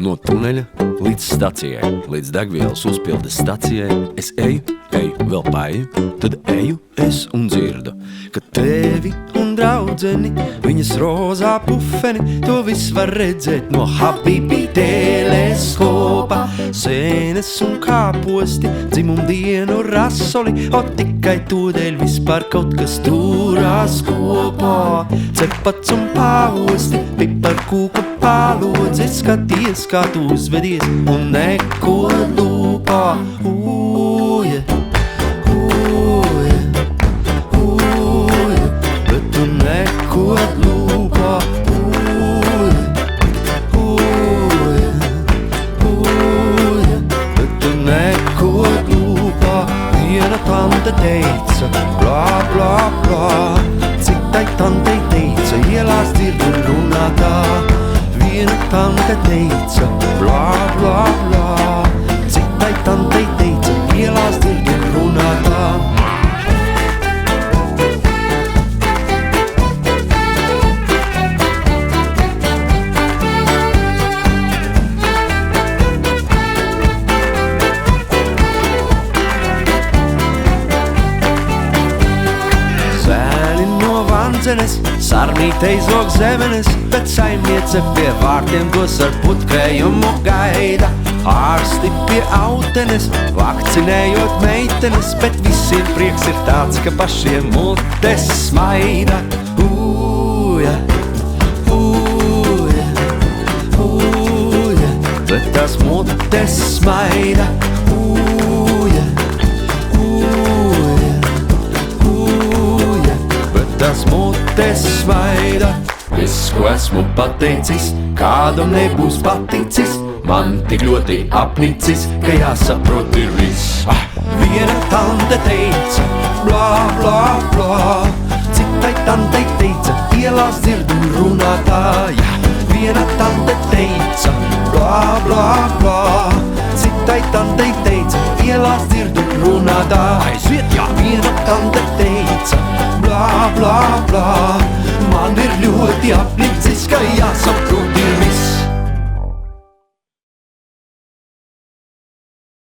No tuneļa līdz stacijai, līdz degvielas uzpildes stacijai, es eju, vēl paeju, tad eju es un dzirdu, ka tevi un draudzeni, viņas rozā pufeni, to viss var redzēt no Habibi teleskopa. Sēnes un kāposti, dzimumdienu rasoli, o tikai tūdēļ vispār kaut kas turās kopā. Cepats un pāosti, piparkūka pālodzi, skaties, kā tu uzvedies un neko lūpā. Bet tu neko lūpā. Bet tu neko lūpā. Viena tante teica, blā, blā, blā. Citai tantei teica, ielās dzirdu runātā. Viena tante teica, blā, blā, blā. Citai tantei teica, ielās dzirdu runātā. Sarmītei zog zemenes, bet saimniece pie vārtiem dos ar putkējumu gaida. Ārsti pie autenes, vakcinējot meitenes, bet visiem prieks ir tāds, ka pašiem mutes smaida. Bet tās mutes smaida. Tas mutes smaida. Viss, ko esmu pateicis, kādam nebūs paticis. Man tik ļoti apnicis, ka jāsaprot ir viss. Viena tante teica, blā, blā, blā. Citai tantei teica, ielās dzirdu runātāja. Viena tante teica, blā, blā, blā. Citai tantei teica, ielās dzirdu runātāja. Aiziet, jā! Viena tante teica, blā, blā, blā. Man ir ļoti apnicis, ka jāsaprot